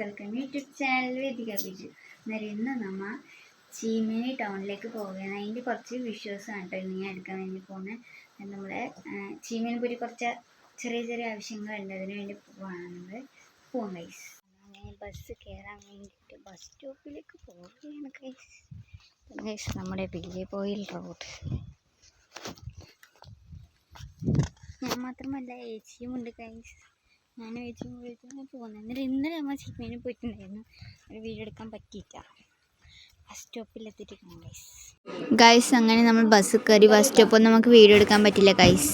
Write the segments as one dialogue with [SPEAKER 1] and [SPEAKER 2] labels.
[SPEAKER 1] Welcome YouTube channel വേദിക ബിജു. അന്നേരം ഇന്ന് നമ്മൾ ചീമേനി ടൗണിലേക്ക് പോവുകയാണ്. അതിൻ്റെ കുറച്ച് വിഷ്വൽസാണ് കേട്ടോ ഇന്ന് ഞാൻ എടുക്കാൻ വേണ്ടി പോകുന്നത്. നമ്മുടെ ചീമേനി പോയി കുറച്ച് ചെറിയ ചെറിയ ആവശ്യങ്ങളുണ്ട്, അതിന് വേണ്ടി പോവുകയാണ്. പോകാം ഗൈസ്. അങ്ങനെ ബസ് കയറാൻ വേണ്ടിയിട്ട് ബസ് സ്റ്റോപ്പിലേക്ക് പോവുകയാണ് ഗൈസ്. ഗൈസ് നമ്മുടെ വില്ലേപോയിൽ റോഡ്. ഞാൻ മാത്രമല്ല ഏച്ചിയുമുണ്ട് ഗൈസ്. ഞാൻ ഏച്ചിയും വിളിച്ചാണ് പോകുന്നത്. എന്നിട്ട് ഇന്നലെ നമ്മൾ ചീമേനി പോയിട്ടുണ്ടായിരുന്നു, ഒരു വീഡിയോ എടുക്കാൻ പറ്റിയില്ല. ബസ് സ്റ്റോപ്പിലെത്തിയിട്ടാണ് ഗൈസ്. അങ്ങനെ നമ്മൾ ബസ് കയറി. ബസ് സ്റ്റോപ്പിൽ നമുക്ക് വീഡിയോ എടുക്കാൻ പറ്റില്ല ഗൈസ്.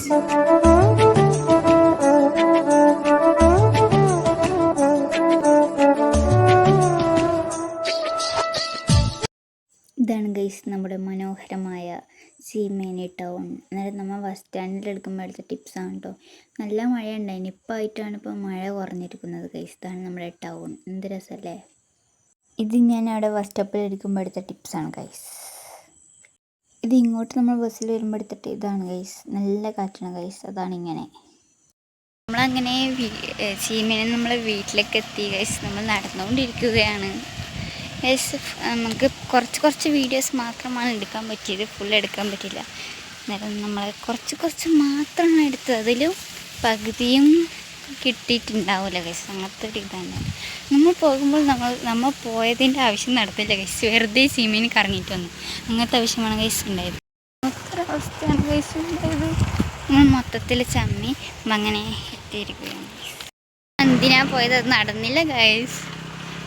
[SPEAKER 1] ഇതാണ് ഗൈസ് നമ്മുടെ മനോഹരമായ ചീമേനി ടൗൺ. അന്നേരം നമ്മൾ ബസ് സ്റ്റാൻഡിൽ എടുക്കുമ്പോൾ എടുത്ത ടിപ്സാണ് കേട്ടോ. നല്ല മഴ ഉണ്ടായിന്, ഇപ്പം ആയിട്ടാണ് ഇപ്പോൾ മഴ കുറഞ്ഞിരിക്കുന്നത് ഗൈസ്. ഇതാണ് നമ്മുടെ ടൗൺ. എന്ത് രസമല്ലേ. ഇത് ഞാൻ അവിടെ ബസ് സ്റ്റോപ്പിൽ എടുക്കുമ്പോൾ എടുത്ത ടിപ്സാണ് ഗൈസ്. ഇത് ഇങ്ങോട്ട് നമ്മൾ ബസ്സിൽ വരുമ്പോൾ എടുത്തിട്ട് ഇതാണ് ഗൈസ്. നല്ല കാറ്റാണ് ഗൈസ്. അതാണ് ഇങ്ങനെ. നമ്മളങ്ങനെ ചീമേനി നമ്മളെ വീട്ടിലേക്ക് എത്തി ഗൈസ്. നമ്മൾ നടന്നുകൊണ്ടിരിക്കുകയാണ് ഗൈസ്. നമുക്ക് കുറച്ച് വീഡിയോസ് മാത്രമാണ് എടുക്കാൻ പറ്റിയത്, ഫുൾ എടുക്കാൻ പറ്റില്ല. അന്നേരം നമ്മൾ കുറച്ച് മാത്രമാണ് എടുത്തത്. അതിലും പകുതിയും കിട്ടിയിട്ടുണ്ടാവില്ല ഗൈസ്. അങ്ങനത്തെ ഒരു ഇതാണ്. നമ്മൾ പോകുമ്പോൾ നമ്മൾ പോയതിൻ്റെ ആവശ്യം നടത്തില്ല ഗൈസ്. വെറുതെ ചീമേനി കറങ്ങിയിട്ട് വന്നു. അങ്ങനത്തെ ആവശ്യമാണ് ഗൈസ് ഉണ്ടായത്. അത്ര അവസ്ഥയാണ് ഗൈസ് ഉണ്ടായത്. നമ്മൾ മൊത്തത്തിൽ ചമ്മി അങ്ങനെ എത്തിയിരിക്കുകയാണ്. എന്തിനാ പോയത്, അത് നടന്നില്ല ഗൈസ്.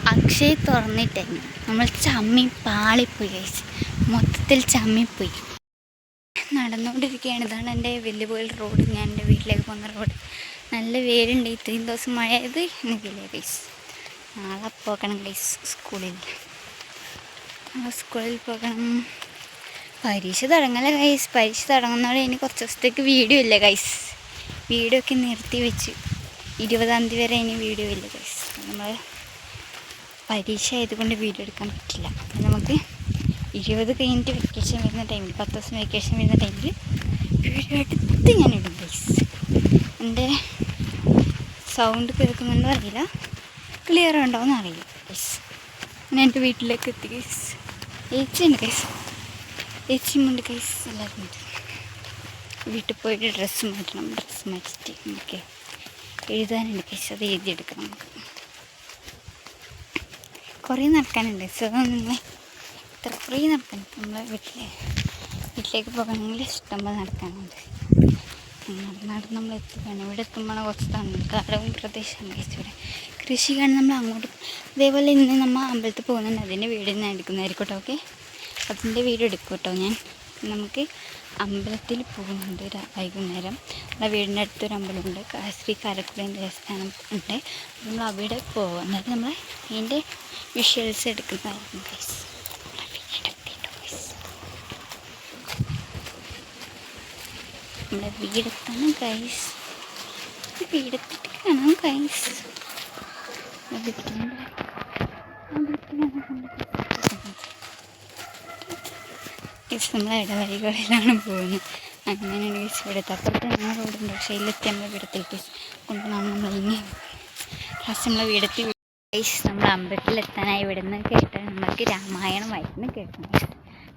[SPEAKER 1] അക്ഷയ് തുറന്നിട്ടായിരുന്നു. നമ്മൾ ചമ്മി പാളിപ്പോയി ഗൈസ്. മൊത്തത്തിൽ ചമ്മിപ്പോയി. നടന്നുകൊണ്ടിരിക്കുകയാണ്. ഇതാണ് എൻ്റെ വെല്ലുപോയിൽ റോഡ്. ഞാൻ എൻ്റെ വീട്ടിലേക്ക് പോകുന്ന റോഡ്. നല്ല വേരുണ്ട്. ഇത്രയും ദിവസം മഴയത് എനിക്കില്ല ഗൈസ്. നാളെ പോകണം ഗൈസ് സ്കൂളിൽ. സ്കൂളിൽ പോകണം. പരീക്ഷ തുടങ്ങല ഗൈസ്. പരീക്ഷ തുടങ്ങുന്നതോടെ ഇനി കുറച്ച് ദിവസത്തേക്ക് വീഡിയോ ഇല്ല ഗൈസ്. വീഡിയോ ഒക്കെ നിർത്തി വെച്ച് 20-ാം തീയതി വരെ ഇനി വീഡിയോ ഇല്ല ഗൈസ്. നമ്മൾ പരീക്ഷ ആയതുകൊണ്ട് വീഡിയോ എടുക്കാൻ പറ്റില്ല. നമുക്ക് 20 കഴിഞ്ഞിട്ട് വെക്കേഷൻ വരുന്ന ടൈമിൽ, 10 ദിവസം വെക്കേഷൻ വരുന്ന ടൈമിൽ വീഡിയോ എടുത്ത് ഞാൻ ഇടും ഗൈസ്. എൻ്റെ സൗണ്ട് കേൾക്കുന്നുണ്ടോ അറിയില്ല, ക്ലിയർ ഉണ്ടോ എന്ന് അറിയില്ല ഗൈസ്. ഞാൻ എൻ്റെ വീട്ടിലേക്ക് എത്തി ഗൈസ്. ഏച്ചിയുണ്ട് ഗൈസ്. ഏച്ചിയുമുണ്ട് ഗൈസ്. എല്ലാവരും ഉണ്ട്. വീട്ടിൽ പോയിട്ട് ഡ്രസ്സ് മാറ്റണം. ഡ്രസ്സ് മാറ്റിയിട്ട് നമുക്ക് എഴുതാനുണ്ട് ഗൈസ്. അത് എഴുതിയെടുക്കണം. നമുക്ക് കുറേ നടക്കാനുണ്ട്. സോ നിങ്ങൾ കുറേ നടക്കാൻ നമ്മളെ വീട്ടിലേക്ക് പോകണമെങ്കിൽ ഇഷ്ടംപോലെ നടക്കാനുണ്ട്. നടന്ന് നമ്മൾ എത്തുകയാണ്. ഇവിടെ എത്തുമ്പോൾ കുറച്ച് തണുക്കാടവും പ്രദേശമാണ് ഗൈസ്. ഇവിടെ കൃഷി കാണാൻ നമ്മൾ അങ്ങോട്ട്. അതേപോലെ ഇന്ന് നമ്മൾ അമ്പലത്തിൽ പോകുന്നുണ്ട്. അതിൻ്റെ വീഡിയോ ഞാൻ എടുക്കുന്നതായിരിക്കും കേട്ടോ. ഓക്കെ, അതിൻ്റെ വീഡിയോ എടുക്കും കേട്ടോ ഞാൻ. നമുക്ക് അമ്പലത്തിൽ പോകുന്നുണ്ട് വൈകുന്നേരം. നമ്മുടെ വീടിൻ്റെ അടുത്തൊരു അമ്പലമുണ്ട്, ശ്രീ കാരക്കുടൻ ദേവസ്ഥാനം ഉണ്ട്. നമ്മൾ അവിടെ പോകും. എന്നിട്ട് നമ്മൾ അതിൻ്റെ വിഷ്വൽസ് എടുക്കുന്നതായിരിക്കും ഗൈസ്. നമ്മുടെ വീടെത്താണ് ഗൈസ്. വീടെത്തിട്ട് കാണാം ഗൈസ്. നമ്മൾ ഇടവഴികളിലാണ് പോകുന്നത്. അങ്ങനെയാണ് ഗൈസ്. ഇവിടുത്തെ അപ്പുറത്ത് ഞങ്ങൾ റോഡുണ്ട്, പക്ഷേ ഇതിലെത്തി നമ്മളെ വീടത്തേക്ക് കൊണ്ടുപോകണം. നമ്മളിങ്ങനെ ലാസ്റ്റ് നമ്മളെ വീടെത്തി ഗൈസ്. നമ്മൾ അമ്പലത്തിലെത്താനായി ഇവിടെ നിന്ന് കേട്ടാൽ നമുക്ക് രാമായണം വായിക്കുന്ന കേൾക്കണം ഗൈസ്.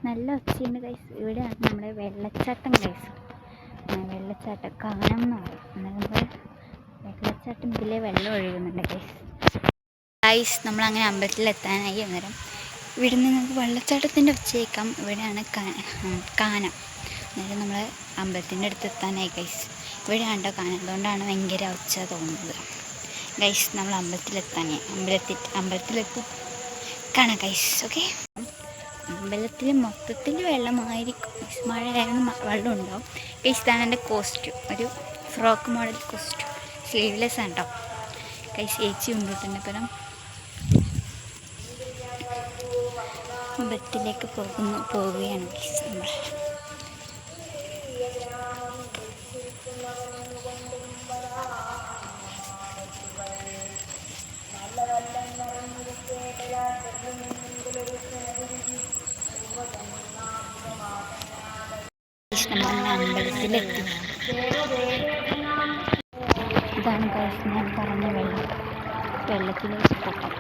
[SPEAKER 1] നല്ല ഒച്ചയുണ്ട് ഗൈസ്. ഇവിടെയാണ് നമ്മുടെ വെള്ളച്ചാട്ടം ഗൈസ്. വെള്ളച്ചാട്ടം കാനം എന്ന് പറയും. നമ്മൾ വെള്ളച്ചാട്ടം ഇതിലെ വെള്ളം ഒഴുകുന്നുണ്ട് ഗൈസ്. ഗൈസ് നമ്മളങ്ങനെ അമ്പലത്തിലെത്താനായി. അന്നേരം ഇവിടെ നിന്ന് നമുക്ക് വെള്ളച്ചാട്ടത്തിൻ്റെ ഒച്ച കേൾക്കാം. ഇവിടെയാണ് കാനം. അന്നേരം നമ്മൾ അമ്പലത്തിൻ്റെ അടുത്ത് എത്താനായി ഗൈസ്. ഇവിടെയാണ്ടോ കാനം, അതുകൊണ്ടാണ് ഭയങ്കര ഒച്ച തോന്നുന്നത് ഗൈസ്. നമ്മൾ അമ്പലത്തിലെത്തി കാണാം ഗൈസ്. ഓക്കെ, അമ്പലത്തിൽ മൊത്തത്തിൽ വെള്ളമായിരിക്കും. മഴയായാലും വെള്ളം ഉണ്ടാവും ഗൈസ്. ഇതാണ് എൻ്റെ കോസ്റ്റ്യൂം, ഒരു ഫ്രോക്ക് മോഡൽ കോസ്റ്റ്യൂം. സ്ലീവ്ലെസ് ആണ് കേട്ടോ ഗൈസ്. ഏച്ചി കൊണ്ടിട്ടുണ്ട്. അപ്പം അമ്പലത്തിലേക്ക് പോവുകയാണ് ഗൈസ് നമ്മൾ. അമ്പലത്തിലെത്തി. ഇതാണ് ഗൈസ് ഞാൻ പറഞ്ഞ വെള്ളത്തിലേക്ക് പോകാം.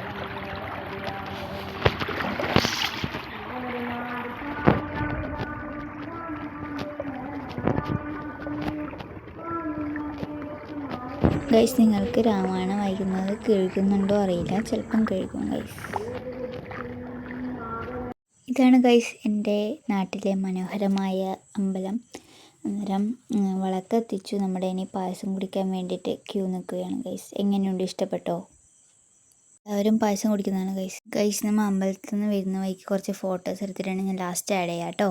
[SPEAKER 1] ഗൈസ് നിങ്ങൾക്ക് രാമായണം വായിക്കുന്നത് കേൾക്കുന്നുണ്ടോ അറിയില്ല, ചിലപ്പം കേൾക്കും ഗൈസ്. ഇതാണ് ഗൈസ് എൻ്റെ നാട്ടിലെ മനോഹരമായ അമ്പലം. അന്നേരം വിളക്കെത്തിച്ചു. നമ്മുടെ ഇനി പായസം കുടിക്കാൻ വേണ്ടിയിട്ട് ക്യൂ നിൽക്കുകയാണ് ഗൈസ്. എങ്ങനെയുണ്ട്, ഇഷ്ടപ്പെട്ടോ? എല്ലാവരും പായസം കുടിക്കുന്നതാണ് ഗൈസ്. ഗൈസ് നമ്മൾ അമ്പലത്തിൽ നിന്ന് വരുന്ന വഴിക്ക് കുറച്ച് ഫോട്ടോസ് എടുത്തിട്ടാണ് ഞാൻ ലാസ്റ്റ് ആഡ് ചെയ്യാം കേട്ടോ.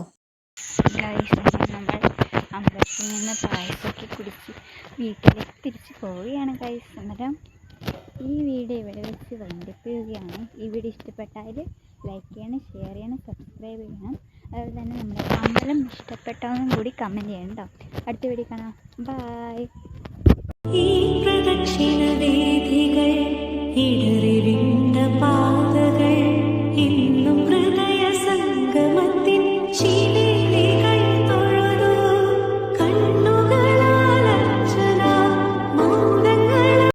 [SPEAKER 1] ഗൈസ് നമ്മൾ അമ്പലത്തിൽ നിന്ന് പായസമൊക്കെ കുടിച്ച് വീട്ടിലേക്ക് തിരിച്ച് പോവുകയാണ് ഗൈസ്. അന്നേരം ഈ വീഡിയോ ഇവിടെ വെച്ച് വൈൻഡപ്പ്. ഈ വീഡിയോ ഇഷ്ടപ്പെട്ടാൽ ലൈക്ക് ചെയ്യണം, ഷെയർ ചെയ്യണം, സബ്സ്ക്രൈബ് ചെയ്യണം. അതുപോലെ തന്നെ നമ്മുടെ അമ്പലം ഇഷ്ടപ്പെട്ടാന്നും കൂടി കമൻറ്റ് ചെയ്യണം കേട്ടോ. അടുത്ത വീഡിയോ കാണാം. ബായ്.